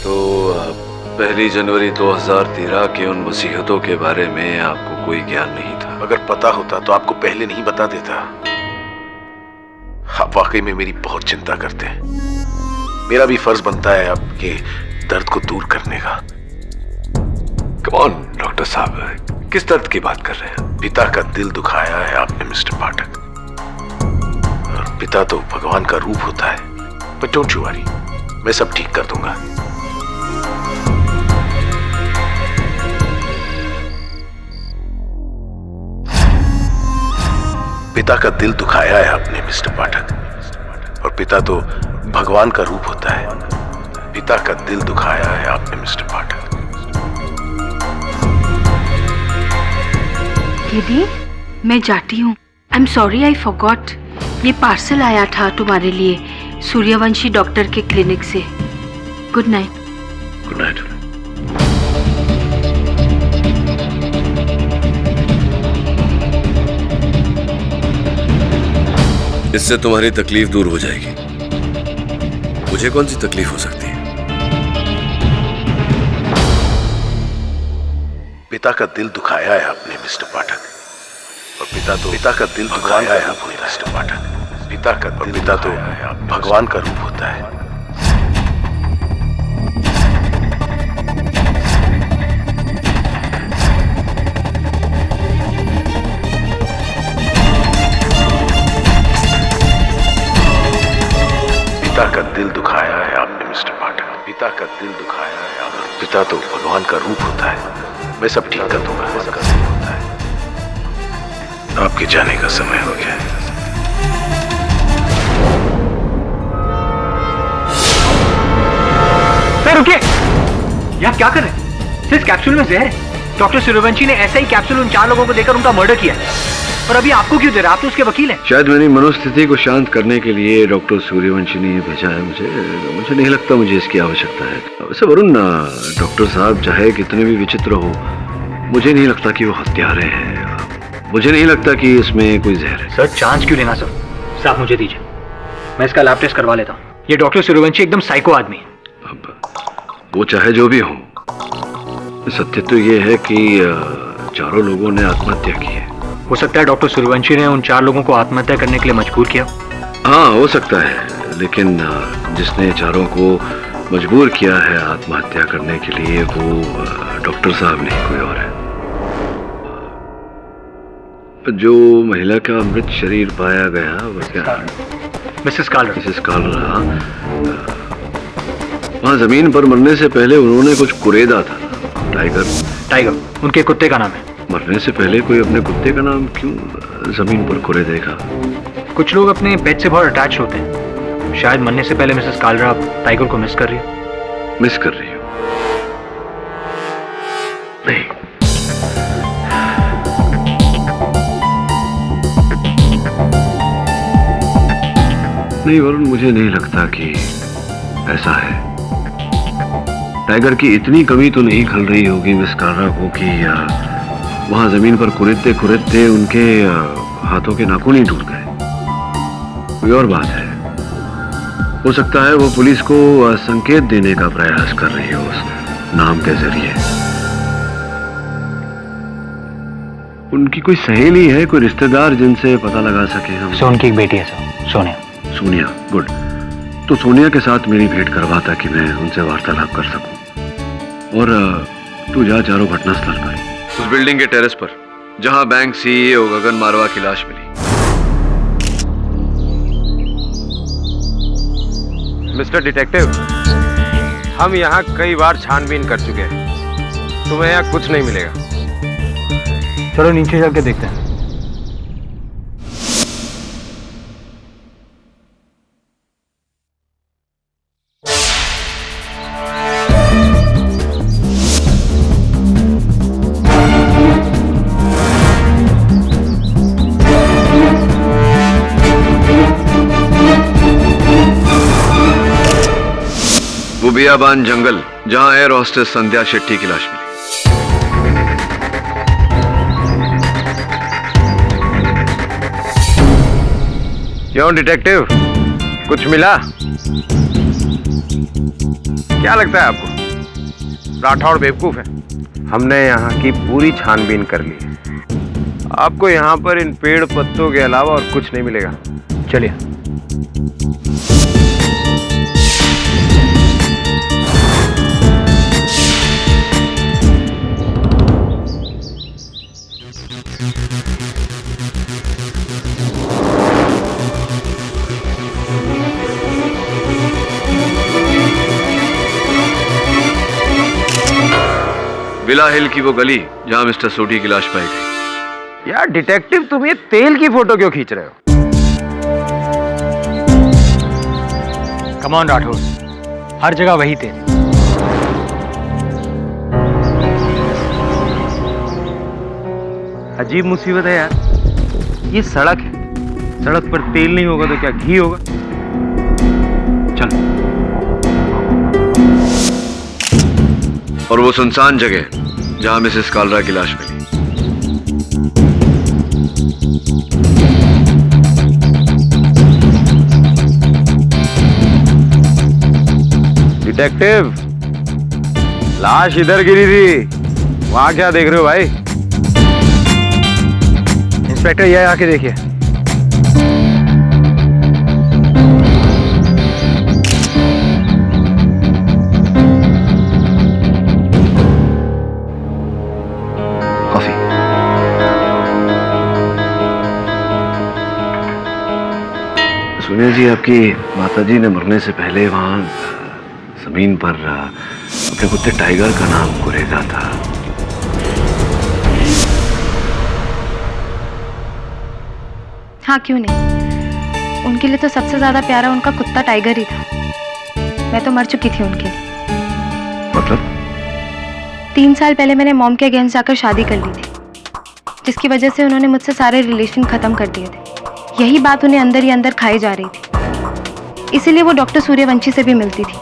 तो 1 जनवरी 2013 के उन मुसीबतों के बारे में आपको कोई ज्ञान नहीं था? अगर पता होता तो आपको पहले नहीं बता देता। आप वाकई में मेरी बहुत चिंता करते हैं। मेरा भी फर्ज बनता है आपके दर्द को दूर करने का। कौन डॉक्टर साहब, किस दर्द की बात कर रहे हैं? पिता का दिल दुखाया है आपने मिस्टर पाठक। और पिता तो भगवान का रूप होता है। बट डोंट यू वरी, मैं सब ठीक कर दूंगा। पिता का दिल दुखाया है आपने मिस्टर पाठक। और पिता तो भगवान का रूप होता है। पिता का दिल दुखाया है आपने मिस्टर पाठक। दीदी, मैं जाती हूँ। I am sorry, I forgot. ये पार्सल आया था तुम्हारे लिए सूर्यवंशी डॉक्टर के क्लिनिक से। Good night. Good night. इससे तुम्हारी तकलीफ दूर हो जाएगी। मुझे कौन सी तकलीफ हो सकती है? पिता का दिल दुखाया है आपने मिस्टर पाठक। और पिता का दिल दुखाया है आपने मिस्टर पाठक। पिता तो भगवान का रूप होता है। पिता का दिल दुखाया है आपने मिस्टर पाठक। पिता का दिल दुखाया है आपने। पिता तो भगवान का रूप होता है। मैं सब ठीक कर दूंगा। होता है। आपके जाने का समय हो गया है। सर रुकिए, ये आप क्या कर रहे हैं? सर, इस कैप्सूल में जहर है। डॉक्टर सूर्यवंशी ने ऐसा ही कैप्सूल उन 4 लोगों को देकर उनका मर्डर किया है। और अभी आपको क्यों दे रहे हैं? आप तो उसके वकील हैं। शायद मेरी मनोस्थिति को शांत करने के लिए डॉक्टर सूर्यवंशी ने भेजा है मुझे नहीं लगता मुझे इसकी आवश्यकता है। वैसे वरुण, डॉक्टर साहब चाहे कितने भी विचित्र हो, मुझे नहीं लगता कि वो हत्यारे हैं। मुझे नहीं लगता कि इसमें कोई जहर है। सर, चांस क्यों लेना? सर आप मुझे दीजिए, मैं इसका लैब टेस्ट करवा लेता हूँ। ये डॉक्टर सूर्यवंशी एकदम साइको आदमी है। अब वो चाहे जो भी हो, सत्य तो ये है कि 4 लोगों ने आत्महत्या की है। हो सकता है डॉक्टर सूर्यवंशी ने उन 4 लोगों को आत्महत्या करने के लिए मजबूर किया। हाँ, हो सकता है, लेकिन जिसने 4 को मजबूर किया है आत्महत्या करने के लिए, वो डॉक्टर साहब नहीं, कोई और है। जो महिला का मृत शरीर पाया गया वो क्या? मिसेस कालरा। वहाँ जमीन पर मरने से पहले उन्होंने कुछ कुरेदा था। टाइगर उनके कुत्ते का नाम है। मरने से पहले कोई अपने कुत्ते का नाम क्यों जमीन पर कुरेदेगा? कुछ लोग अपने पेट से बहुत अटैच होते हैं। शायद मरने से पहले मिसेस कालरा टाइगर को मिस कर रही हो। मिस कर रही हो? नहीं, नहीं वरुण, मुझे नहीं लगता कि ऐसा है। टाइगर की इतनी कमी तो नहीं खल रही होगी मिस कालरा को कि वहां जमीन पर कुरेदते कुरेदते उनके हाथों के नाखून ही टूट गए। कोई और बात है। हो सकता है वो पुलिस को संकेत देने का प्रयास कर रही हो उस नाम के जरिए। उनकी कोई सहेली है, कोई रिश्तेदार जिनसे पता लगा सके हम? सो उनकी एक बेटी है सर, सोनिया। गुड। तो सोनिया के साथ मेरी भेंट करवा ताकि मैं उनसे वार्तालाप कर सकूं। और तू जा चारों घटनास्थल पर, उस बिल्डिंग के टेरेस पर जहां बैंक सीईओ गगन मारवा की लाश मिली। मिस्टर डिटेक्टिव, हम यहाँ कई बार छानबीन कर चुके हैं। तुम्हें यहाँ कुछ नहीं मिलेगा। चलो नीचे जाके देखते हैं। वो बियाबान जंगल जहां एयर होस्टेस संध्या शेट्टी की लाश मिली। क्यों डिटेक्टिव, कुछ मिला? क्या लगता है आपको राठौड़ बेवकूफ है? हमने यहाँ की पूरी छानबीन कर ली है। आपको यहाँ पर इन पेड़ पत्तों के अलावा और कुछ नहीं मिलेगा। चलिए। विला हिल की वो गली जहां मिस्टर सोढी की लाश पाई गई। यार डिटेक्टिव, तुम ये तेल की फोटो क्यों खींच रहे हो? कम ऑन राठौर, हर जगह वही तेल। अजीब मुसीबत है यार, ये सड़क है, सड़क पर तेल नहीं होगा तो क्या घी होगा? चलो। और वो सुनसान जगह जहां मिसेस कालरा की लाश मिली। डिटेक्टिव, लाश इधर गिरी थी, वहां क्या देख रहे हो भाई? इंस्पेक्टर, ये आके देखिए। कॉफी। सोनिया जी, आपकी माताजी ने मरने से पहले वहां जमीन पर अपने कुत्ते टाइगर का नाम कुरेदा था। हाँ, क्यों नहीं। उनके लिए तो सबसे ज्यादा प्यारा उनका कुत्ता टाइगर ही था। मैं तो मर चुकी थी उनके लिए। मतलब? 3 साल पहले मैंने मॉम के अगेंस्ट जाकर शादी कर ली थी, जिसकी वजह से उन्होंने मुझसे सारे रिलेशन खत्म कर दिए थे। यही बात उन्हें अंदर ही अंदर खाई जा रही थी, इसीलिए वो डॉक्टर सूर्यवंशी से भी मिलती थी।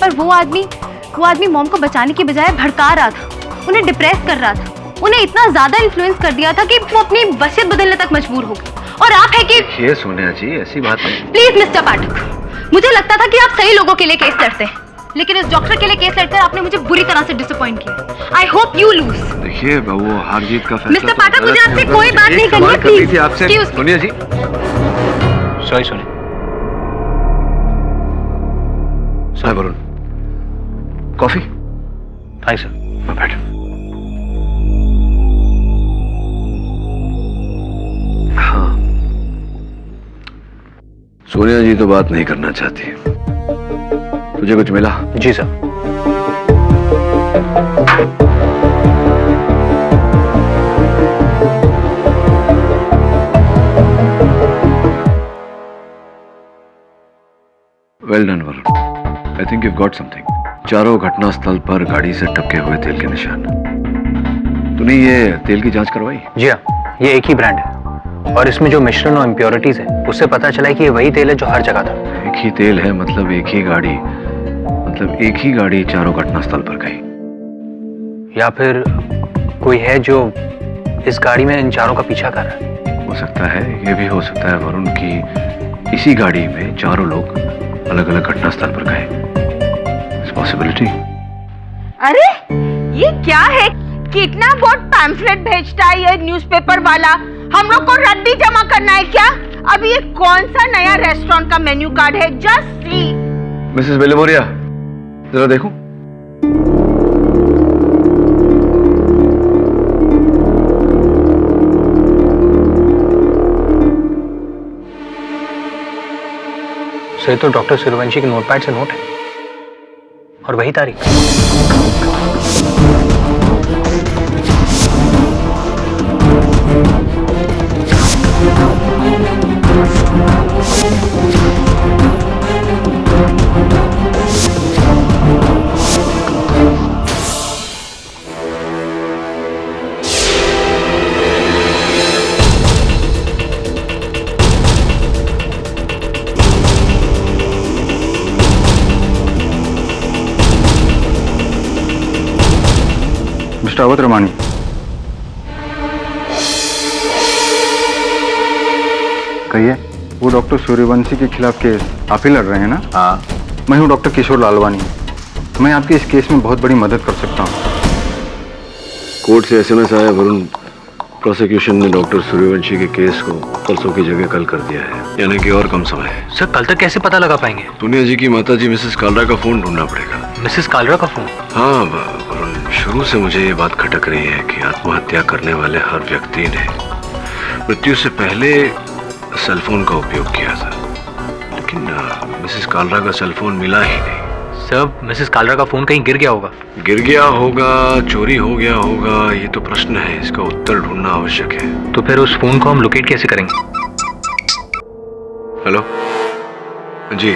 पर वो आदमी मॉम को बचाने की बजाय भड़का रहा था, उन्हें डिप्रेस कर रहा था, उन्हें इतना ज्यादा इन्फ्लुएंस कर दिया था कि वो अपनी वसीयत बदलने तक मजबूर हो गए। और आप है कि ये सोनिया जी, ऐसी बात नहीं। प्लीज मिस्टर पाठक, मुझे लगता था कि आप सही लोगों के लिए केस लड़ते हैं, लेकिन इस डॉक्टर के लिए केस लड़कर आपने मुझे बुरी तरह से डिसअपॉइंट किया। I hope you lose. देखिए, वो हार जीत का फैसला। मिस्टर पाठक, मुझे आपसे कोई बात नहीं करनी है, प्लीज। आपसे सोनिया जी। सॉरी सोनिया। हाय वरुण, कॉफी? Hi sir. बैठ। हाँ, सोनिया जी तो बात नहीं करना चाहती। तुझे कुछ मिला? जी sir. Well done Varun, I think you got something. चारों घटना स्थल पर गाड़ी से टपके हुए तेल के निशान। तूने ये तेल की जांच करवाई? जी हाँ, ये एक ही ब्रांड है और इसमें जो मिश्रण और इम्प्योरिटीज है उससे पता चला है कि ये वही तेल है जो हर जगह था। एक ही तेल है मतलब एक ही गाड़ी, मतलब एक ही गाड़ी चारों घटना स्थल पर गई। या फिर कोई है जो इस गाड़ी में इन चारों का पीछा कर रहा है। हो सकता है, ये भी हो सकता है वरुण की इसी गाड़ी में चारों लोग अलग अलग घटना स्थल पर गए। पॉसिबिलिटी। अरे ये क्या है? कितना वोट पैम्फलेट भेजता है ये न्यूज़पेपर वाला? हम लोग को रद्दी जमा करना है क्या? अभी ये कौन सा नया रेस्टोरेंट का मेन्यू कार्ड है? Just see. मिसेस बेलेमोरिया, जरा देखो। सही तो डॉक्टर सूर्यवंशी के नोटपैड से नोट है और वही तारीख। मिस्टर अवध रमानी, कहिए, वो डॉक्टर सूर्यवंशी के खिलाफ केस आप ही लड़ रहे हैं ना? हाँ, मैं हूं डॉक्टर किशोर लालवानी। मैं आपकी इस केस में बहुत बड़ी मदद कर सकता हूं। कोर्ट से एसएमएस आया वरुण, प्रोसिक्यूशन ने डॉक्टर सूर्यवंशी के केस को परसों की जगह कल कर दिया है, यानी कि और कम समय है। सर कल तक कैसे पता लगा पाएंगे? दुनिया जी की माता जी मिसेस कालरा का फोन ढूंढना पड़ेगा। मिसेस कालरा का फोन? हाँ वरुण, शुरू से मुझे ये बात खटक रही है कि आत्महत्या करने वाले हर व्यक्ति ने मृत्यु से पहले सेलफोन का उपयोग किया था, लेकिन मिसेस कालरा का सेलफोन मिला ही नहीं। सर मिसेस कालरा का फोन कहीं गिर गया होगा। गिर गया होगा, चोरी हो गया होगा, ये तो प्रश्न है, इसका उत्तर ढूंढना आवश्यक है। तो फिर उस फोन को हम लोकेट कैसे करेंगे? हेलो जी,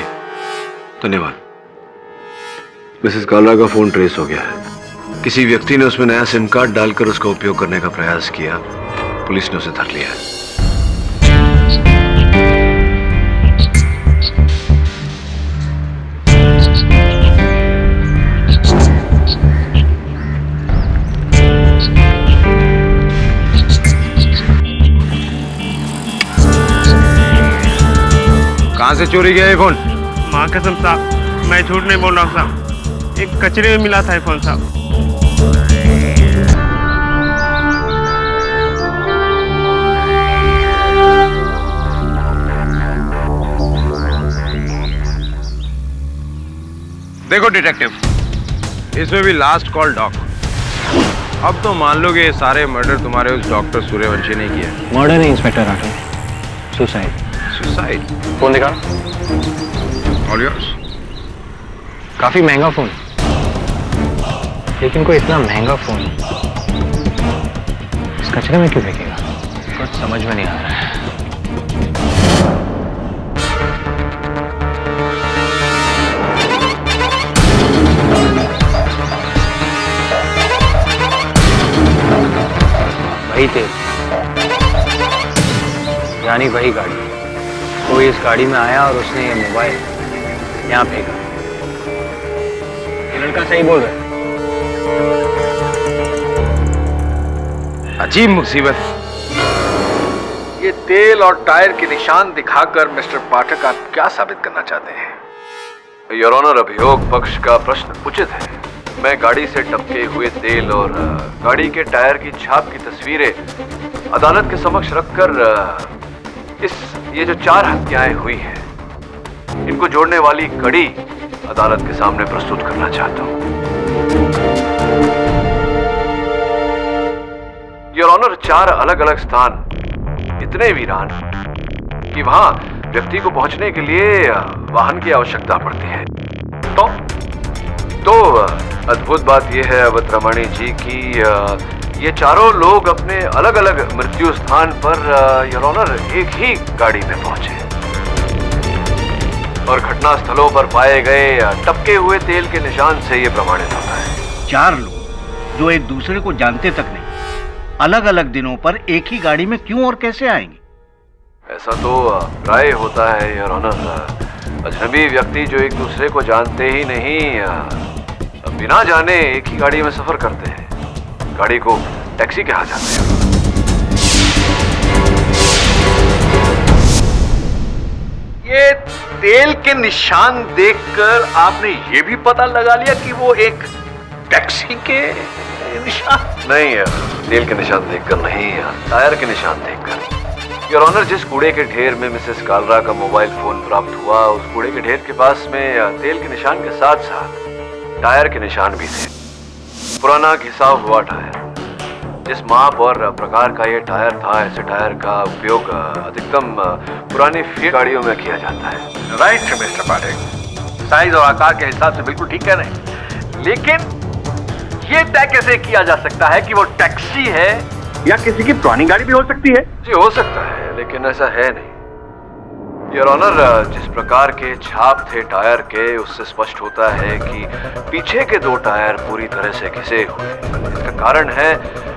धन्यवाद। मिसेस कालरा का फोन ट्रेस हो गया है। किसी व्यक्ति ने उसमें नया सिम कार्ड डालकर उसका उपयोग करने का प्रयास किया। पुलिस ने उसे धर लिया है। कहाँ से चोरी गया ये फोन? माँ कसम साहब, मैं झूठ नहीं बोल रहा हूँ साहब। एक कचरे में मिला था ये फोन साहब। देखो डिटेक्टिव, इसमें भी लास्ट कॉल डॉक। अब तो मान लो कि ये सारे मर्डर तुम्हारे उस डॉक्टर सूर्यवंशी ने किए। मर्डर नहीं inspector Rathore, suicide. Suicide? Phone दिखा। All yours. काफी महंगा फोन, लेकिन कोई इतना महंगा फोन इस कचरे में क्यों फेंकेगा? कुछ समझ में नहीं आ रहा है। वही थे, यानी वही गाड़ी। कोई इस गाड़ी में आया और उसने ये मोबाइल यहाँ फेंका। ये लड़का सही बोल रहा है। अजीब मुसीबत। ये तेल और टायर के निशान दिखाकर मिस्टर पाठक आप क्या साबित करना चाहते हैं? योर ऑनर, अभियोग पक्ष का प्रश्न उचित है। मैं गाड़ी से टपके हुए तेल और गाड़ी के टायर की छाप की तस्वीरें अदालत के समक्ष रखकर ये जो 4 हत्याएं हुई हैं, इनको जोड़ने वाली कड़ी अदालत के सामने प्रस्तुत करना चाहता हूं। योर ऑनर, 4 अलग अलग स्थान इतने वीरान कि वहां व्यक्ति को पहुंचने के लिए वाहन की आवश्यकता पड़ती है। तो अद्भुत बात यह है अवध रमणी जी की ये चारों लोग अपने अलग अलग मृत्यु स्थान पर योर ऑनर एक ही गाड़ी में पहुंचे और घटना स्थलों पर पाए गए टपके हुए तेल के निशान से यह प्रमाणित होता है। 4 लोग जो एक दूसरे को जानते तक नहीं, अलग अलग दिनों पर एक ही गाड़ी में क्यों और कैसे आएंगे? ऐसा तो राय होता है योर ऑनर। अजनबी व्यक्ति जो एक दूसरे को जानते ही नहीं, बिना जाने एक ही गाड़ी में सफर करते हैं। गाड़ी को टैक्सी कहा जाता है। ये तेल के निशान देखकर आपने ये भी पता लगा लिया कि वो एक टैक्सी के निशान? नहीं, तेल के निशान देखकर नहीं, टायर के निशान देखकर। योर ऑनर, जिस कूड़े के ढेर में मिसेस कालरा का मोबाइल फोन प्राप्त हुआ, उस कूड़े के ढेर के पास में तेल के निशान के साथ साथ टायर के निशान भी थे। पुराना घिसा हुआ टायर। जिस माप और प्रकार का ये टायर था, ऐसे टायर का उपयोग अधिकतम पुरानी फिएट गाड़ियों में किया जाता है। राइट मिस्टर पाठक, साइज और आकार के हिसाब से बिल्कुल ठीक कह रहे हैं, लेकिन ये तय कैसे किया जा सकता है कि वो टैक्सी है या किसी की पुरानी गाड़ी भी हो सकती है? जी हो सकता है, लेकिन ऐसा है नहीं। योर ऑनर, जिस प्रकार के छाप थे टायर के, उससे स्पष्ट होता है कि पीछे के 2 टायर पूरी तरह से घिसे हुए। इसका कारण है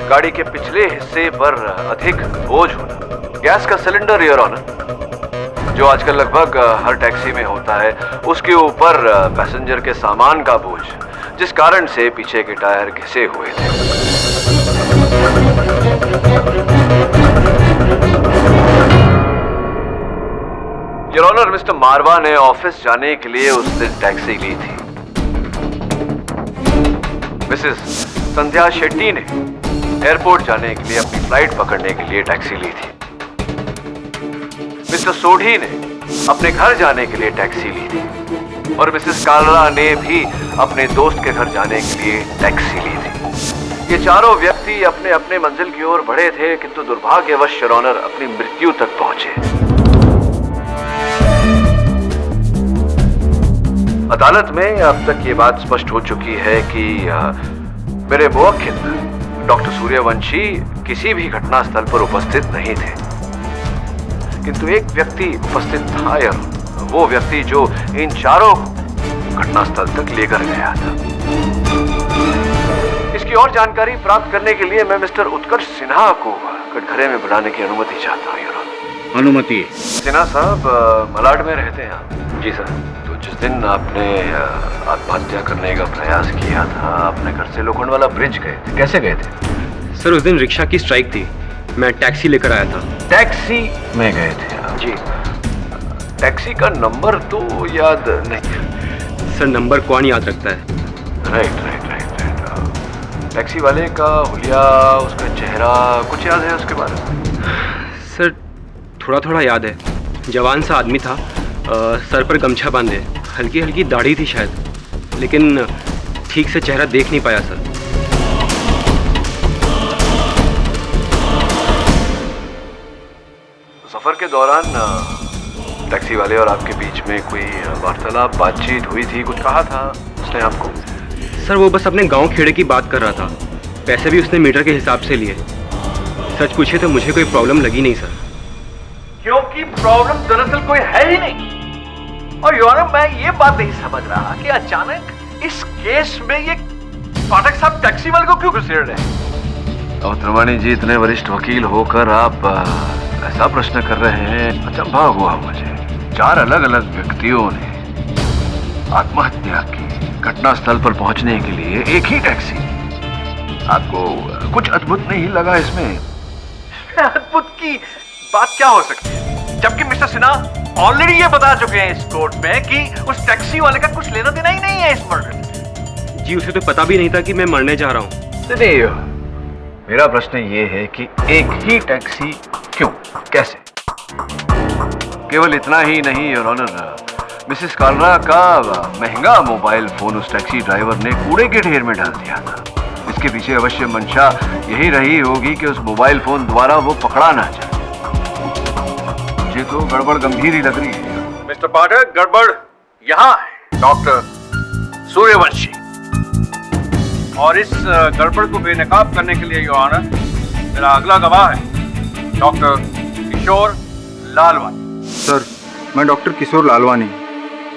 गाड़ी के पिछले हिस्से पर अधिक बोझ होना। गैस का सिलेंडर योर ऑनर, जो आजकल लगभग हर टैक्सी में होता है, उसके ऊपर पैसेंजर के सामान का बोझ, जिस कारण से पीछे के टायर घिसे हुए थे। योर ऑनर, मिस्टर मारवा ने ऑफिस जाने के लिए उस दिन टैक्सी ली थी। मिसेस संध्या शेट्टी ने एयरपोर्ट जाने के लिए अपनी फ्लाइट पकड़ने के लिए टैक्सी ली थी। मिस्टर सोढ़ी ने अपने घर जाने के लिए टैक्सी ली थी और मिसेस कालरा ने भी अपने दोस्त के घर जाने के लिए टैक्सी ली थी। ये चारों व्यक्ति अपने अपने मंजिल की ओर बढ़े थे, किंतु दुर्भाग्यवश योर ऑनर अपनी मृत्यु तक पहुंचे। अदालत में अब तक ये बात स्पष्ट हो चुकी है कि मेरे मुवक्किल डॉक्टर सूर्यवंशी किसी भी घटना स्थल पर उपस्थित नहीं थे, किंतु एक व्यक्ति उपस्थित था, या वो व्यक्ति जो इन चारों घटना स्थल तक लेकर गया था। इसकी और जानकारी प्राप्त करने के लिए मैं मिस्टर उत्कर्ष सिन्हा को कटघरे में बुलाने की अनुमति चाहता हूँ। अनुमति? सिन्हा साहब मलाड में रहते हैं। जी सर। तो जिस दिन आपने आत्महत्या करने का प्रयास किया था, अपने घर से लोखंडवाला ब्रिज गए थे, कैसे गए थे? सर उस दिन रिक्शा की स्ट्राइक थी, मैं टैक्सी लेकर आया था। टैक्सी में गए थे आप? जी। टैक्सी का नंबर तो याद नहीं? सर नंबर कौन याद रखता है? राइट। टैक्सी वाले का हुलिया, उसका चेहरा कुछ याद है उसके बारे में? सर थोड़ा याद है। जवान सा आदमी था, सर पर गमछा बांधे, हल्की हल्की दाढ़ी थी शायद, लेकिन ठीक से चेहरा देख नहीं पाया सर। सफर के दौरान टैक्सी वाले और आपके बीच में कोई वार्तालाप, बातचीत हुई थी? कुछ कहा था उसने आपको? सर वो बस अपने गांव खेड़े की बात कर रहा था। पैसे भी उसने मीटर के हिसाब से लिए। सच पूछे तो मुझे कोई प्रॉब्लम लगी नहीं सर। क्योंकि प्रॉब्लम दरअसल कोई है ही नहीं। और योर ऑनर, मैं ये बात नहीं समझ रहा कि अचानक इस केस में ये पाठक साहब टैक्सी वाले को क्यों घुसेड़ रहे हैं? और त्रिवाणी जी, इतने वरिष्ठ वकील होकर आप ऐसा प्रश्न कर रहे हैं, अचंभा हुआ मुझे। 4 अलग अलग व्यक्तियों ने आत्महत्या की, घटना स्थल पर पहुंचने के लिए एक ही टैक्सी। आपको कुछ अद्भुत नहीं लगा इसमें? अद्भुत की बात क्या हो सकती है, जबकि मिस्टर सिन्हा ऑलरेडी ये बता चुके हैं इस कोर्ट में कि उस टैक्सी वाले का कुछ लेना देना ही नहीं है इस मर्डर से। जी उसे तो पता भी नहीं था कि मैं मरने जा रहा हूँ। नहीं, मेरा प्रश्न ये है कि एक ही टैक्सी क्यों, कैसे? केवल इतना ही नहीं योर ऑनर, मिसेस कालरा का महंगा मोबाइल फोन उस टैक्सी ड्राइवर ने कूड़े के ढेर में डाल दिया था। इसके पीछे अवश्य मंशा यही रही होगी कि उस मोबाइल फोन द्वारा वो पकड़ा ना जाए। मुझे तो गड़बड़ गंभीर ही लग रही है। मिस्टर पाठक, गड़बड़ यहाँ है डॉक्टर सूर्यवंशी, और इस गड़बड़ को बेनकाब करने के लिए योर ऑनर मेरा अगला गवाह है डॉक्टर किशोर लालवानी। सर, मैं डॉक्टर किशोर लालवानी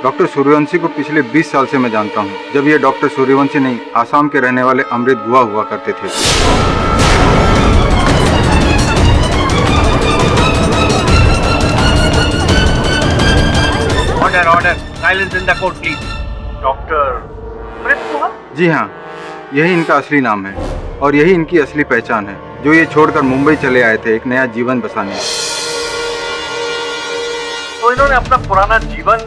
डॉक्टर सूर्यवंशी को पिछले 20 साल से मैं जानता हूँ, जब ये डॉक्टर सूर्यवंशी नहीं, आसाम के रहने वाले अमृत गुहा हुआ करते थे। Order, silence in the court please. Doctor Amrit Guha? जी हाँ, यही इनका असली नाम है और यही इनकी असली पहचान है, जो ये छोड़कर मुंबई चले आए थे एक नया जीवन बसाने। तो इन्होंने अपना पुराना जीवन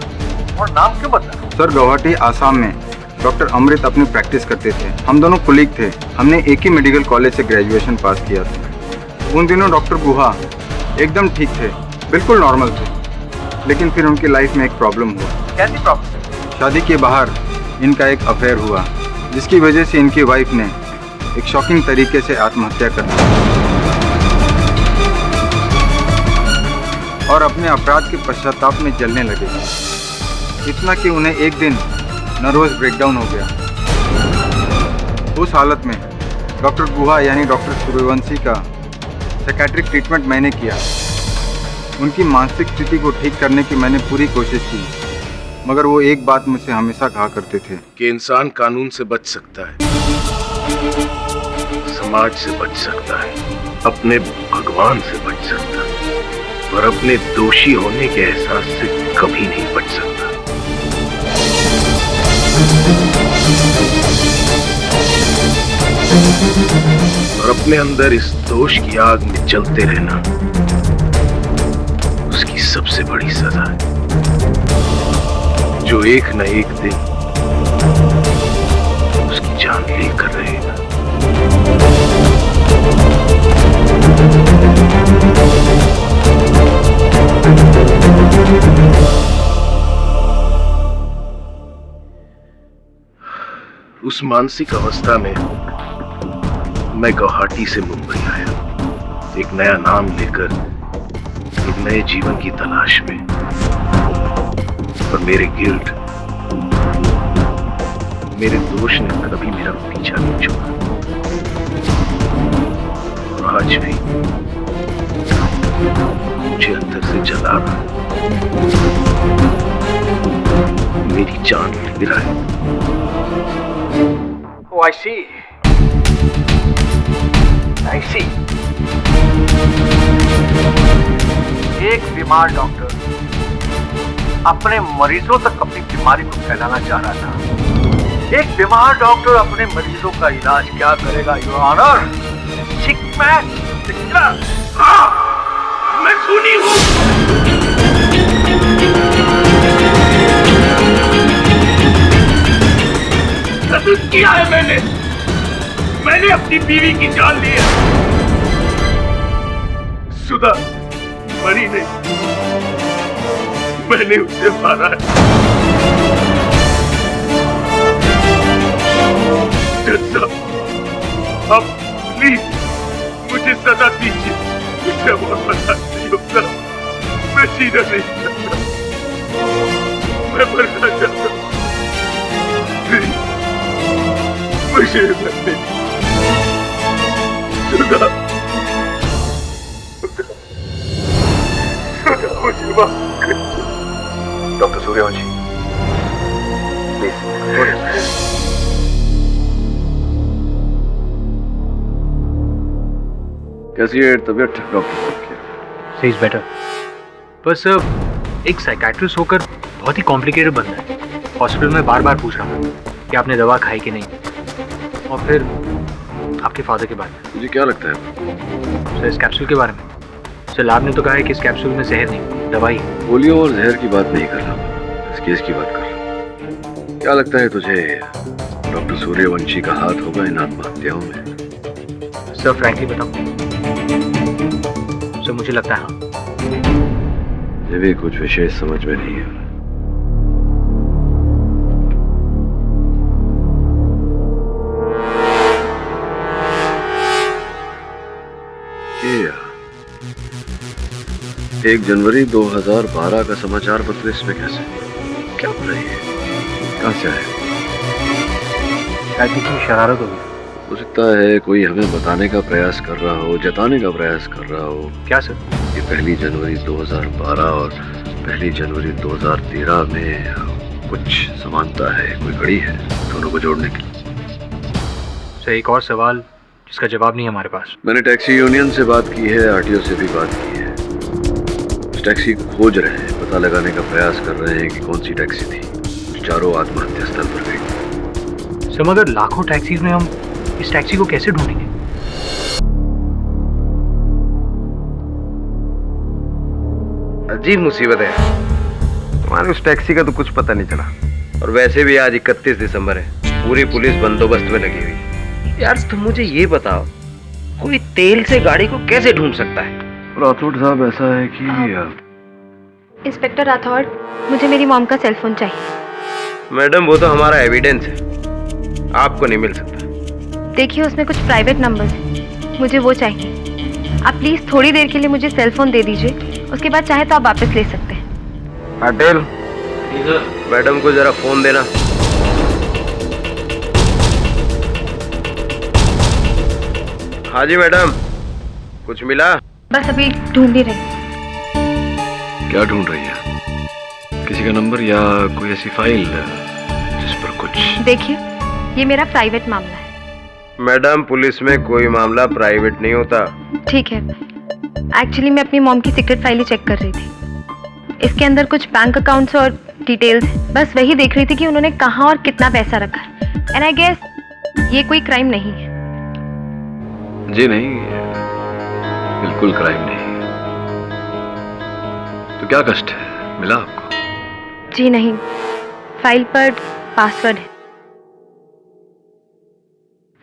और नाम क्यों बदला? सर, गुवाहाटी आसाम में डॉक्टर अमृत अपनी प्रैक्टिस करते थे। हम दोनों कुलीग थे। हमने एक ही मेडिकल कॉलेज से ग्रेजुएशन पास किया था। उन दिनों डॉक्टर गुहा एकदम ठीक थे, बिल्कुल नॉर्मल थे, लेकिन फिर उनकी लाइफ में एक प्रॉब्लम हुआ। कैसी प्रॉब्लम? शादी के बाहर इनका एक अफेयर हुआ, जिसकी वजह से इनकी वाइफ ने एक शॉकिंग तरीके से आत्महत्या कर दी और अपने अपराध के पश्चाताप में जलने लगे। इतना कि उन्हें एक दिन नर्वस ब्रेकडाउन हो गया। उस हालत में डॉक्टर गुहा यानी डॉक्टर सूर्यवंशी का साइकियाट्रिक ट्रीटमेंट मैंने किया। उनकी मानसिक स्थिति को ठीक करने की मैंने पूरी कोशिश की, मगर वो एक बात मुझसे हमेशा कहा करते थे कि इंसान कानून से बच सकता है, समाज से बच सकता है, अपने भगवान से बच सकता है, पर अपने दोषी होने के एहसास से कभी नहीं बच सकता। और अपने अंदर इस दोष की आग में जलते रहना उसकी सबसे बड़ी सजा है। जो एक न एक दिन उसकी जान लेकर रहेगा। उस मानसिक अवस्था में मैं गुवाहाटी से मुंबई आया, एक नया नाम लेकर, एक नए जीवन की तलाश में। पर मेरे गिल्ट, मेरे दोष ने कभी मेरा पीछा नहीं छोड़ा। और आज भी मुझे अंदर से जला रहा, मेरी जान ले रहा है। Oh, I see. I see. एक बीमार डॉक्टर अपने मरीजों तक अपनी बीमारी को फैलाना चाह रहा था। एक बीमार डॉक्टर अपने मरीजों का इलाज क्या करेगा, योर ऑनर? सिक मैन, मैं खूनी हूं। कत्ल किया है मैंने अपनी बीवी की जान ली है। सुधा मरी नहीं, मैंने उसे मारा है। जज साहब, अब प्लीज मुझे सजा दीजिए। मुझे और बर्दाश्त नहीं होता, मैं जीना नहीं चाहता, मैं मरना चाहता हूं। मुझे मरने सुधा, मुझे माफ कर। Doctor Suryavanshi, please. कैसी है तबीयत डॉक्टर? C is better. बस एक साइकाट्रिस्ट होकर बहुत ही कॉम्प्लिकेटेड बंदा है। हॉस्पिटल में बार बार पूछ रहा हूँ कि आपने दवा खाई कि नहीं, और फिर आपके फादर के बारे में। मुझे क्या लगता है सर, इस कैप्सूल के बारे में। सर, लैब ने तो कहा है कि इस कैप्सूल में जहर नहीं, दवाई। पोलियो और जहर की बात नहीं कर रहा, इस केस की बात कर रहा। क्या लगता है तुझे डॉक्टर सूर्यवंशी का हाथ होगा इन आत्महत्याओं में? सर, फ्रैंकली बताऊं, सर मुझे लगता है हाँ। मुझे भी कुछ विशेष समझ में नहीं है। ये 1 जनवरी 2012 का समाचार पत्र इसमें कैसे? क्या हो रही है? कहाँ से आया? शायद किसी शरारत होगी। हो सकता है कोई हमें बताने का प्रयास कर रहा हो, जताने का प्रयास कर रहा हो। क्या सर? ये 1 जनवरी 2012 और 1 जनवरी 2013 में कुछ समानता है, कोई कड़ी है दोनों को जोड़ने की। सर, एक और सवाल जिसका जवाब नहीं है हमारे पास। मैंने टैक्सी यूनियन से बात की है, आरटीओ से भी बात की है। उस टैक्सी को खोज रहे हैं, पता लगाने का प्रयास कर रहे हैं कि कौन सी टैक्सी थी जो चारों आत्महत्या स्थल पर गई। सर, मगर लाखों टैक्सीज में हम इस टैक्सी को कैसे ढूंढेंगे? अजीब मुसीबत है, हमारे उस टैक्सी का तो कुछ पता नहीं चला। और वैसे भी आज 31 दिसंबर है, पूरी पुलिस बंदोबस्त में लगी हुई। यार तुम मुझे ये बताओ, कोई तेल से गाड़ी को कैसे ढूंढ सकता है? राठौड़ साहब, ऐसा है कि इंस्पेक्टर राठौड़, मुझे मेरी मॉम का सेलफोन चाहिए। मैडम, वो तो हमारा एविडेंस है, आपको नहीं मिल सकता। देखिए, उसमें कुछ प्राइवेट नंबर्स हैं, मुझे वो चाहिए। आप प्लीज थोड़ी देर के लिए मुझे सेलफोन दे दीजिए, उसके बाद चाहे तो आप वापस ले सकते हैं। पटेल, मैडम को जरा फोन देना। हाँ जी मैडम, कुछ मिला? बस अभी ढूंढ ही रही। क्या ढूंढ रही है? किसी का नंबर या कोई ऐसी फाइल जिस पर कुछ? देखिए, ये मेरा प्राइवेट मामला है। मैडम, पुलिस में कोई मामला प्राइवेट नहीं होता। ठीक है, एक्चुअली मैं अपनी मॉम की सीक्रेट फाइल ही चेक कर रही थी। इसके अंदर कुछ बैंक अकाउंट्स और डिटेल्स, बस वही देख रही थी कि उन्होंने कहाँ और कितना पैसा रखा। एंड आई गेस ये कोई क्राइम नहीं है। जी नहीं, बिल्कुल क्राइम नहीं। तो क्या कष्ट है, मिला आपको? जी नहीं, फाइल पर पासवर्ड है।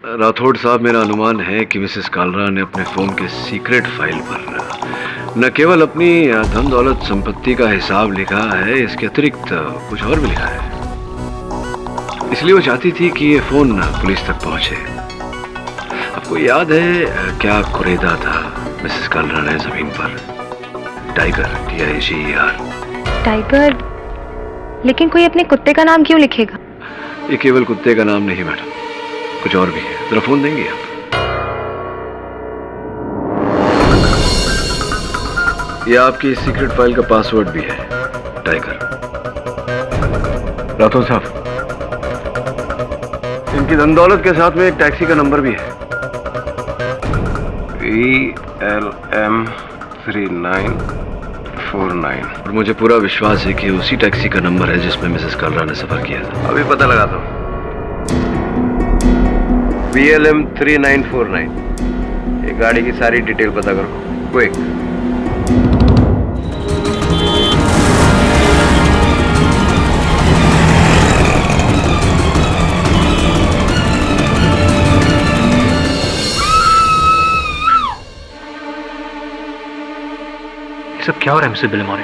राठौड़ साहब, मेरा अनुमान है कि मिसेस कालरा ने अपने फोन के सीक्रेट फाइल पर न केवल अपनी धन दौलत संपत्ति का हिसाब लिखा है, इसके अतिरिक्त कुछ और भी लिखा है। इसलिए वो चाहती थी कि ये फोन पुलिस तक पहुंचे। आपको याद है क्या कुरेदा था मिसेस कालरा ने जमीन पर? Tiger, TIGER। टाइगर? लेकिन कोई अपने कुत्ते का नाम क्यों लिखेगा? ये केवल कुत्ते का नाम नहीं मैडम, कुछ और भी है। जरा फोन देंगे आप? ये आपकी सीक्रेट फाइल का पासवर्ड भी है, टाइगर। राठौर साहब, इनकी धन दौलत के साथ में एक टैक्सी का नंबर भी है, VLM 3949। और मुझे पूरा विश्वास है कि उसी टैक्सी का नंबर है जिसमें मिसेस कालरा ने सफर किया था। अभी पता लगाता हूँ। VLM 3949। ये गाड़ी की सारी डिटेल पता करो, क्विक। सब क्या हो रहा है मिस्टर बिलेमोरे?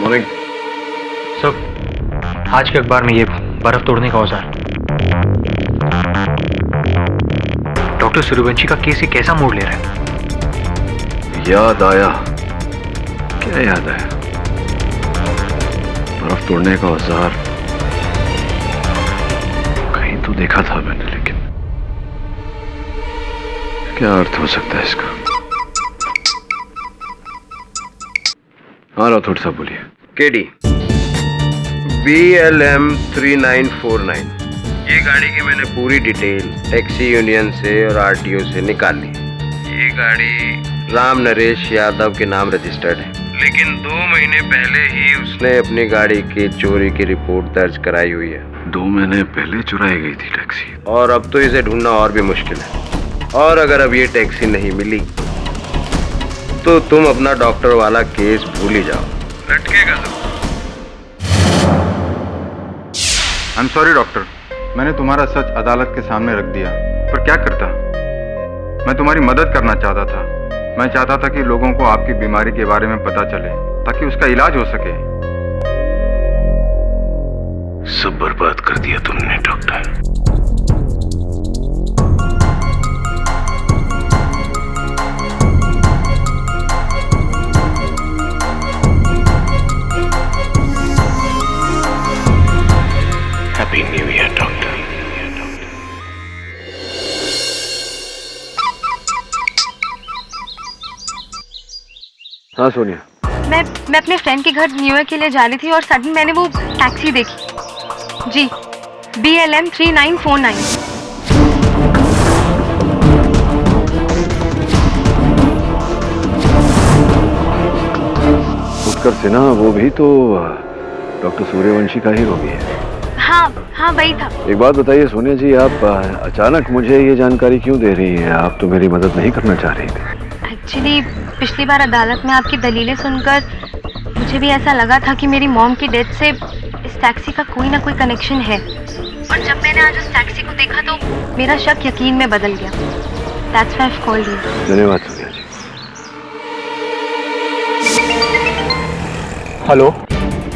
मॉर्निंग। सब आज के अखबार में ये बर्फ तोड़ने का औजार, डॉक्टर सूर्यवंशी का केस ये कैसा मोड़ ले रहा है? याद आया। क्या याद आया? बर्फ तोड़ने का औजार कहीं तो देखा था मैंने, लेकिन क्या अर्थ हो सकता है इसका? हाँ राठौड़ साहब बोलिए। KD VLM 3949। ये गाड़ी की मैंने पूरी डिटेल टैक्सी यूनियन से और RTO से निकाल ली। ये गाड़ी राम नरेश यादव के नाम रजिस्टर्ड है, लेकिन 2 महीने पहले ही उसने अपनी गाड़ी की चोरी की रिपोर्ट दर्ज कराई हुई है। 2 महीने पहले चुराई गई थी टैक्सी, और अब तो इसे ढूंढना और भी मुश्किल है। और अगर अब ये टैक्सी नहीं मिली तो तुम अपना डॉक्टर वाला केस भूल ही जाओ, लटकेगा तो। आई एम सॉरी डॉक्टर, मैंने तुम्हारा सच अदालत के सामने रख दिया, पर क्या करता। मैं तुम्हारी मदद करना चाहता था। मैं चाहता था कि लोगों को आपकी बीमारी के बारे में पता चले ताकि उसका इलाज हो सके। सब बर्बाद कर दिया तुमने doctor. Happy new year doctor. हाँ सोनिया। मैं अपने फ्रेंड के घर न्यू ईयर के लिए जा रही थी और सडन मैंने वो टैक्सी देखी। जी, BLM 3949। उत्कर्ष सिन्हा, वो भी तो डॉक्टर सूर्यवंशी का ही रोगी है। हाँ वही था। एक बात बताइए सोनिया जी, आप अचानक मुझे ये जानकारी क्यों दे रही हैं? आप तो मेरी मदद नहीं करना चाह रही थी। एक्चुअली पिछली बार अदालत में आपकी दलीलें सुनकर मुझे भी ऐसा लगा था कि मेरी मॉम की डेथ से इस टैक्सी का कोई ना कोई कनेक्शन है, और जब मैंने आज उस टैक्सी को देखा तो मेरा शक यकीन में बदल गया। That's why I've called you. धन्यवाद सोनिया जी। हेलो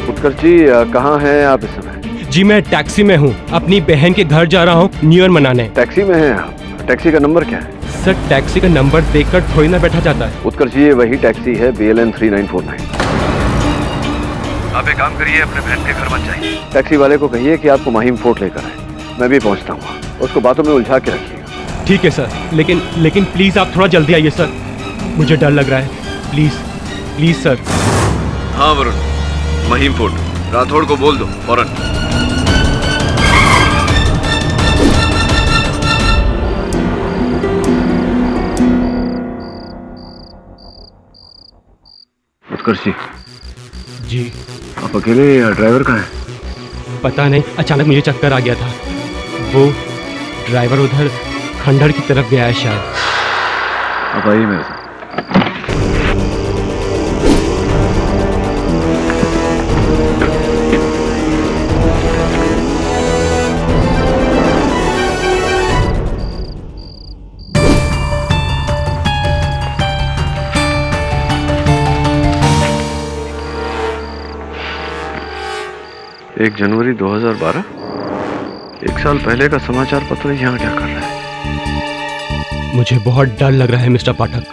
उत्कर्ष जी, कहाँ हैं आप इस समय? जी, मैं टैक्सी में हूँ, अपनी बहन के घर जा रहा हूँ न्यू ईयर मनाने। टैक्सी में हैं आप? टैक्सी का नंबर क्या है? सर, टैक्सी का नंबर देखकर थोड़ी ना बैठा जाता है। उत्कर्ष जी, ये वही टैक्सी है, BLM 3949। आप एक काम करिए, अपने बहन के घर मत जाइए। टैक्सी वाले को कहिए कि आपको माहिम फोर्ट लेकर आए। मैं भी पहुंचता हूँ, उसको बातों में उलझा के रखिएगा। ठीक है सर, लेकिन प्लीज आप थोड़ा जल्दी आइए सर, मुझे डर लग रहा है। Please sir. हाँ वरुण, माहिम फोर्ट, राठौड़ को बोल दो फौरन। उत्कर्ष जी, आप अकेले या ड्राइवर कहाँ है? पता नहीं, अचानक मुझे चक्कर आ गया था। वो ड्राइवर उधर खंडहर की तरफ गया है शायद। आप आइए मेरे साथ। 1 जनवरी 2012। 1 साल पहले का समाचार पत्र यहाँ क्या कर रहा है? मुझे बहुत डर लग रहा है मिस्टर पाठक।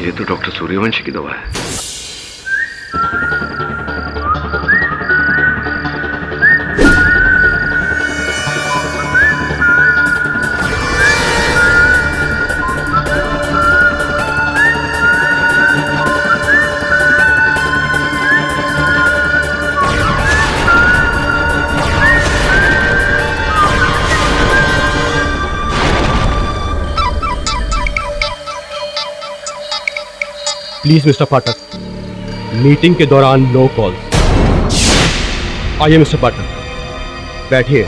ये तो डॉक्टर सूर्यवंशी की दवा है। प्लीज मिस्टर पाठक, मीटिंग के दौरान नो कॉल। आइए मिस्टर पाठक, बैठिए।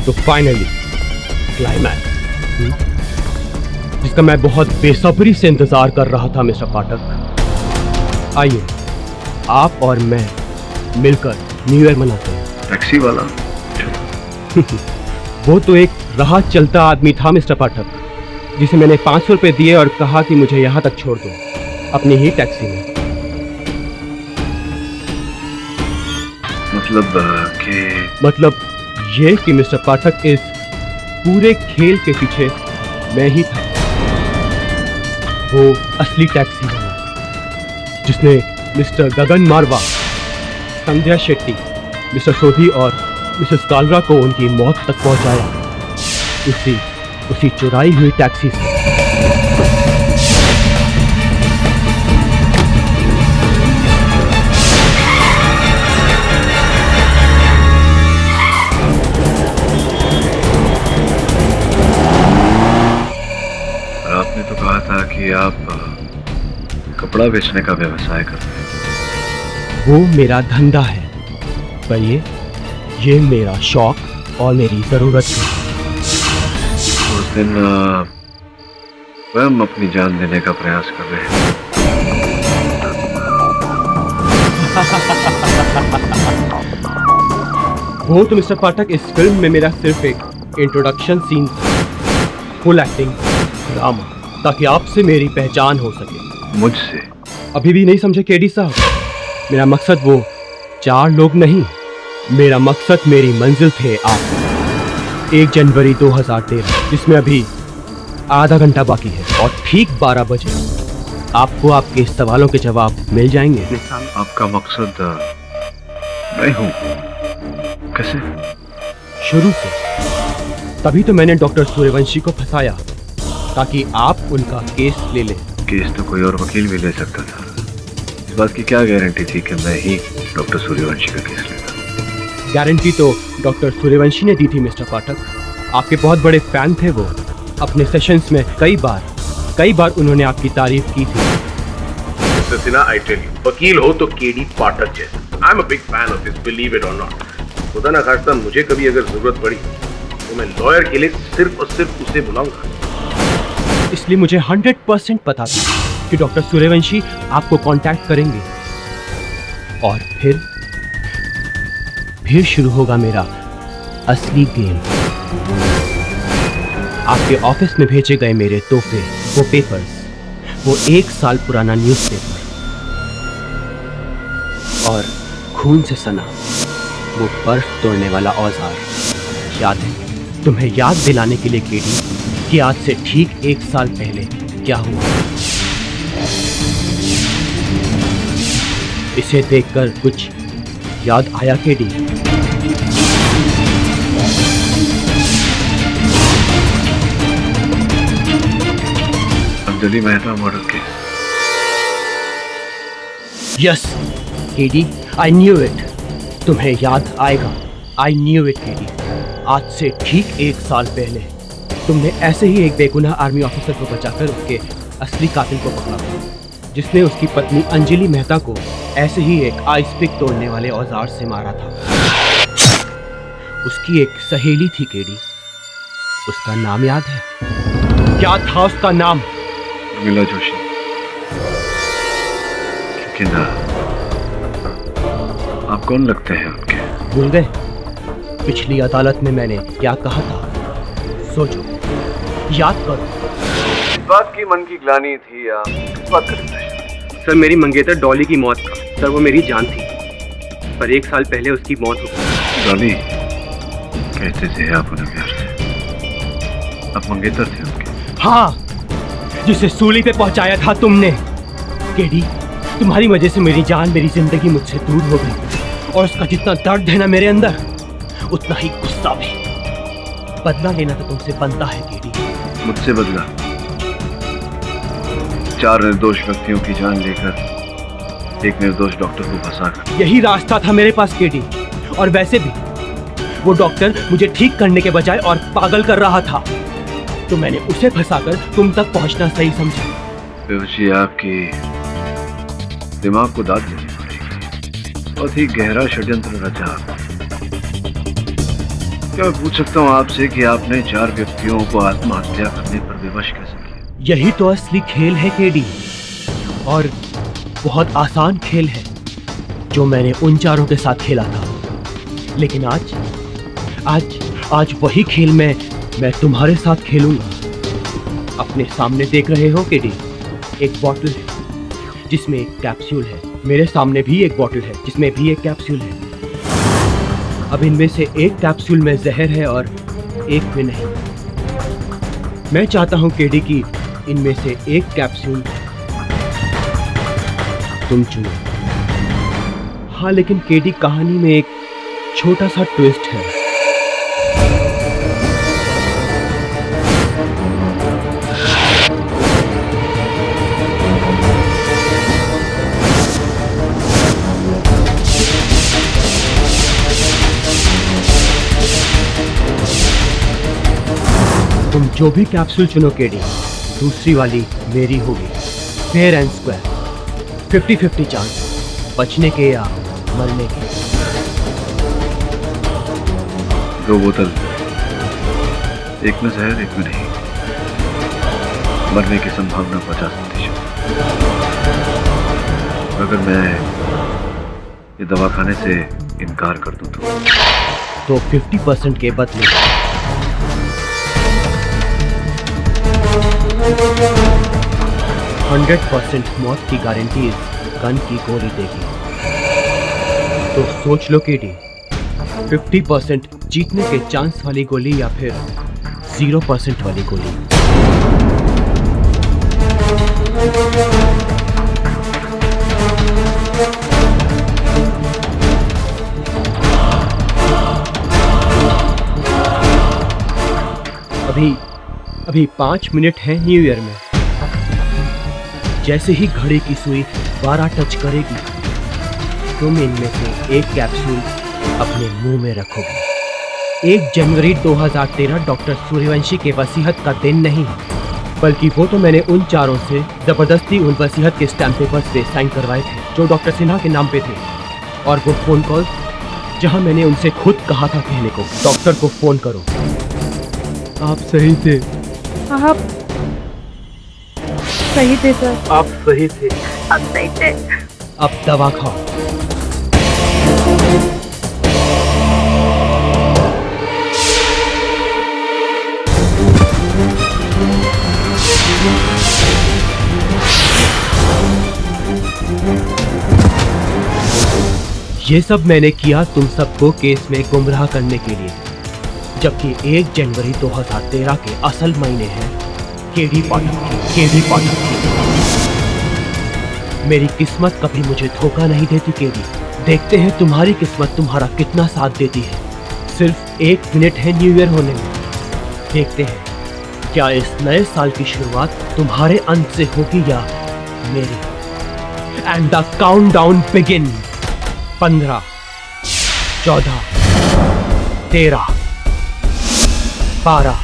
तो फाइनली क्लाइमैक्स, जिसका मैं बहुत बेसब्री से इंतजार कर रहा था मिस्टर पाठक। आइए आप और मैं मिलकर न्यू ईयर मनाते हैं। टैक्सी वाला वो तो एक राह चलता आदमी था मिस्टर पाठक, जिसे मैंने 500 रुपए दिए और कहा कि मुझे यहां तक छोड़ दो अपनी ही टैक्सी में। मतलब ये कि मिस्टर पाठक, इस पूरे खेल के पीछे मैं ही था, वो असली टैक्सी वाला जिसने मिस्टर गगन मारवा, संध्या शेट्टी, मिस्टर सोधी और मिसेस कालरा को उनकी मौत तक पहुंचाया, उसी चुराई हुई टैक्सी से। आपने तो कहा था कि आप कपड़ा बेचने का व्यवसाय करते हैं। वो मेरा धंधा है, पर ये मेरा शौक और मेरी जरूरत है। उस दिन स्वयं अपनी जान देने का प्रयास कर रहे हैं। वो तो मिस्टर पाठक, इस फिल्म में मेरा सिर्फ एक इंट्रोडक्शन सीन था, फुल एक्टिंग ड्रामा, ताकि आपसे मेरी पहचान हो सके। मुझसे? अभी भी नहीं समझे केडी साहब? मेरा मकसद वो 4 लोग नहीं, मेरा मकसद मेरी मंजिल थे आप। 1 जनवरी 2013, जिसमें अभी आधा घंटा बाकी है, और ठीक 12 बजे आपको आपके सवालों के जवाब मिल जाएंगे। आपका मकसद मैं हूं? कैसे? शुरू से। तभी तो मैंने डॉक्टर सूर्यवंशी को फंसाया, ताकि आप उनका केस ले लें। केस तो कोई और वकील भी ले सकता था। इस बात की क्या गारंटी थी कि मैं ही डॉक्टर सूर्यवंशी का केस लेता? गारंटी तो डॉक्टर सूर्यवंशी ने दी थी मिस्टर पाठक। आपके बहुत बड़े फैन थे वो। अपने सेशंस में कई बार उन्होंने आपकी तारीफ की थी। Mister Sinha, I tell you, वकील हो तो केडी पाठक जैसे। I'm a big fan of his, believe it or not. खुदा ना खास्ता मुझे कभी अगर जरूरत पड़ी तो मैं लॉयर के लिए सिर्फ और सिर्फ उसे बुलाऊंगा। इसलिए मुझे 100% पता था कि डॉक्टर सूर्यवंशी आपको कांटेक्ट करेंगे, और फिर शुरू होगा मेरा असली गेम। आपके ऑफिस में भेजे गए मेरे तोहफे, वो पेपर्स, वो 1 साल पुराना न्यूज़पेपर, और खून से सना वो बर्फ तोड़ने वाला औजार याद है? तुम्हें याद दिलाने के लिए केडी कि आज से ठीक 1 साल पहले क्या हुआ। इसे देखकर कुछ याद आया KD? Anjali Mehta murder case. Yes KD, I knew it. तुम्हें याद आएगा, आई न्यू इट केडी। आज से ठीक 1 साल पहले तुमने ऐसे ही एक बेगुनाह आर्मी ऑफिसर को बचाकर उसके असली कातिल को पकड़ा, जिसने उसकी पत्नी अंजलि मेहता को ऐसे ही एक आइस पिक तोड़ने वाले औजार से मारा था। उसकी एक सहेली थी केडी, उसका नाम याद है? क्या था उसका नाम? उर्मिला जोशी। लेकिन आप कौन लगते हैं उनके? भूल गए पिछली अदालत में मैंने क्या कहा था? सोचो, याद करो। इस बात की मन की ग्लानि थी या इस बात का डिप्रेशन? सर मेरी मंगेतर डॉली की मौत का, सर वो मेरी जान थी, पर 1 साल पहले उसकी मौत हो गई। डॉली कहते थे आप उन्हें प्यार से, आप मंगेतर थे उनके? हाँ, जिसे सूली पे पहुंचाया था तुमने। केडी, तुम्हारी वजह से मेरी जान, मेरी जिंदगी मुझसे दूर हो गई, और उसका जितना दर्द है ना मेरे अंदर, उतना ही गुस्सा भी। बदला लेना तो तुमसे बनता है केडी। मुझसे बदला? 4 निर्दोष व्यक्तियों की जान लेकर एक निर्दोष डॉक्टर को फंसाकर। यही रास्ता था मेरे पास केडी, और वैसे भी वो डॉक्टर मुझे ठीक करने के बजाय और पागल कर रहा था, तो मैंने उसे फंसाकर तुम तक पहुंचना सही समझा। बेहोशी, आपकी दिमाग को दाद देनी पड़ेगी। बहुत ही गहरा षड्यंत्र रचा आपने। क्या मैं पूछ सकता हूँ आपसे कि आपने 4 व्यक्तियों को आत्महत्या करने पर विवश कैसे किया? यही तो असली खेल है केडी, और बहुत आसान खेल है जो मैंने उन 4 के साथ खेला था। लेकिन आज वही खेल मैं तुम्हारे साथ खेलूंगा। अपने सामने देख रहे हो केडी, एक बॉटल है जिसमें एक कैप्सूल है। मेरे सामने भी एक बॉटल है जिसमें भी एक कैप्सूल है। अब इनमें से एक कैप्सूल में जहर है और एक में नहीं। मैं चाहता हूं केडी कि इनमें से एक कैप्सूल तुम चुनो। हाँ, लेकिन केडी, कहानी में एक छोटा सा ट्विस्ट है। तुम जो भी कैप्सूल चुनो केडी, दूसरी वाली मेरी होगी। फेयर एंड स्क्वायर, 50-50 चांस, बचने के या मरने के। 2 बोतल, एक में जहर एक में नहीं। मरने की संभावना 50%। अगर मैं ये दवा खाने से इनकार कर दूं तो 50% के बदले 100% मौत की गारंटी इस गन की गोली देगी। तो सोच लो केडी, 50% जीतने के चांस वाली गोली या फिर 0% वाली गोली। अभी 5 मिनट है न्यू ईयर में। जैसे ही घड़ी की सुई 12 टच करेगी, तुम इनमें से एक कैप्सूल अपने मुंह में रखोगे। 1 जनवरी 2013 डॉक्टर सूर्यवंशी के वसीयत का दिन नहीं है, बल्कि वो तो मैंने उन 4 से जबरदस्ती उन वसीयत के स्टैम्प पेपर्स पे साइन करवाए थे जो डॉक्टर सिन्हा के नाम पे थे। और वो फोन कॉल जहां मैंने उनसे खुद कहा था कहने को, डॉक्टर को फोन करो, आप सही थे, आप सही थे सर, आप सही थे, आप सही थे। अब दवा खाओ। ये सब मैंने किया तुम सबको केस में गुमराह करने के लिए, जबकि 1 जनवरी 2013 के असल महीने हैं केडी पाठक की। मेरी किस्मत कभी मुझे धोखा नहीं देती केडी। देखते हैं तुम्हारी किस्मत तुम्हारा कितना साथ देती है। सिर्फ 1 मिनट है न्यू ईयर होने में। देखते हैं क्या इस नए साल की शुरुआत तुम्हारे अंत से होगी या मेरी। And the countdown begin. 15, 14, 13, 12,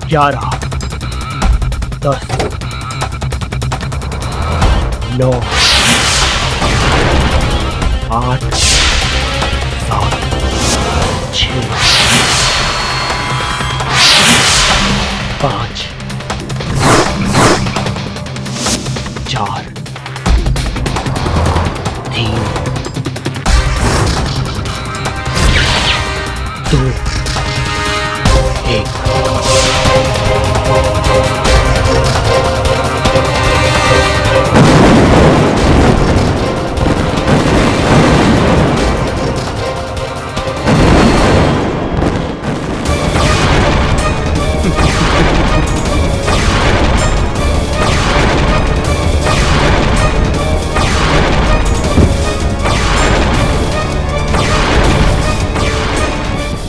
11, 10, 9, 8, 7, 6, 5, 4, 3, 2, 1।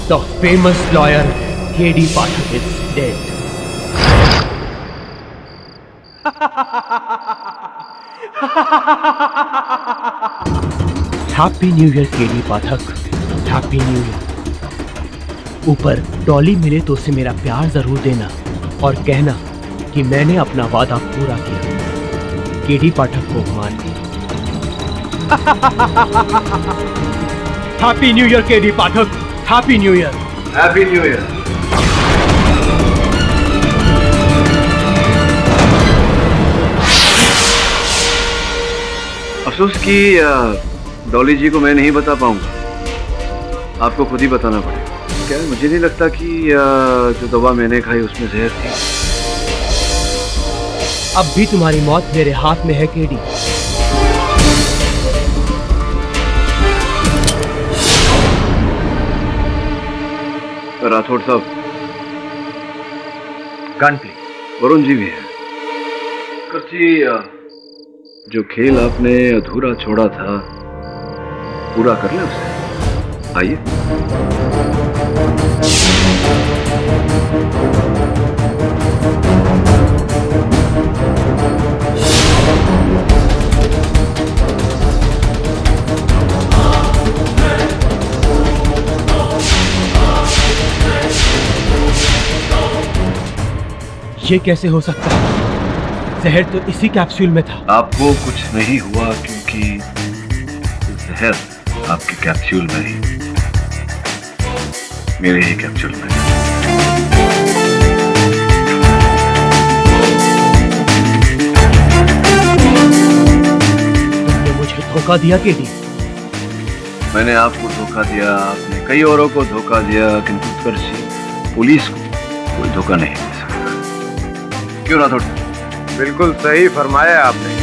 The famous lawyer K.D. Pathak is dead. Happy New Year K.D. Pathak. Happy New Year. ऊपर डॉली मिले तो उसे मेरा प्यार जरूर देना और कहना कि मैंने अपना वादा पूरा किया। के.डी. पाठक को मान दिया। Happy new year K D. Pathak. Happy new year. Happy new year. अफसोस कि डॉली जी को मैं नहीं बता पाऊंगा, आपको खुद ही बताना पड़ेगा। क्या मुझे नहीं लगता कि जो दवा मैंने खाई उसमें जहर थी। अब भी तुम्हारी मौत मेरे हाथ में है के.डी. राठौड़ साहब, गन प्लीज। वरुण जी भी है। जी, जो खेल आपने अधूरा छोड़ा था पूरा कर ले उसे। आइए। ये कैसे हो सकता है? जहर तो इसी कैप्सूल में था। आपको कुछ नहीं हुआ क्योंकि जहर आपके कैप्सूल में ही, मेरे ही कैप्सूल में। तुमने मुझे धोखा दिया के.डी. मैंने आपको धोखा दिया, आपने कई औरों को धोखा दिया, किंतु उत्कर्ष पुलिस को कोई धोखा नहीं दे सकता। क्यों राठौड़? बिल्कुल सही फरमाया आपने।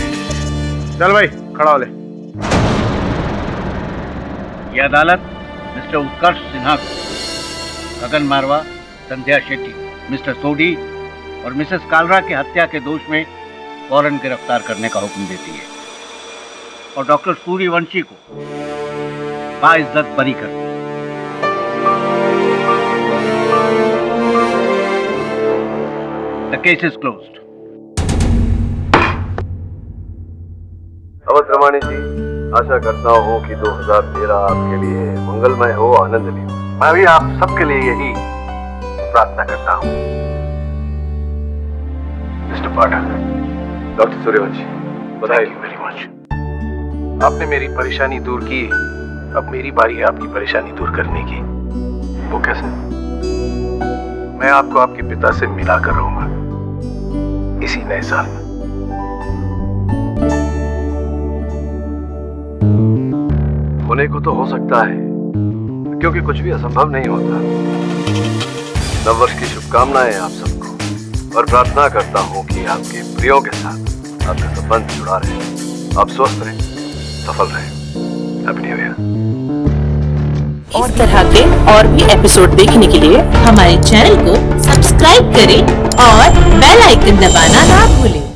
चल भाई, खड़ा हो ले। ये अदालत मिस्टर उत्कर्ष सिन्हा को गगन मारवा, संध्या शेट्टी, मिस्टर सोडी और मिसेस कालरा की हत्या के दोष में फौरन गिरफ्तार करने का हुक्म देती है और डॉक्टर सूर्यवंशी को बाइज्जत बरी करती है। The case is closed. Awadh Ramani जी, आशा करता हूँ कि 2013 आपके लिए मंगलमय हो, आनंदमय हो। मैं भी आप सबके लिए यही प्रार्थना करता हूँ। मिस्टर पाठक, डॉक्टर सूर्यवंशी, बधाई वेरी मच। आपने मेरी परेशानी दूर की, अब मेरी बारी है आपकी परेशानी दूर करने की। वो कैसे? मैं आपको आपके पिता से मिला कर रहूंगा इसी नए साल में। होने को तो हो सकता है, क्योंकि कुछ भी असंभव नहीं होता। नववर्ष की शुभकामनाएं आप सबको, और प्रार्थना करता हूं कि आपके प्रियों के साथ आपका संबंध जुड़ा रहे, आप स्वस्थ रहें, सफल रहें। Happy new year. इस तरह के और भी एपिसोड देखने के लिए हमारे चैनल को सब्सक्राइब करें और बेल आइकन दबाना ना भूलें।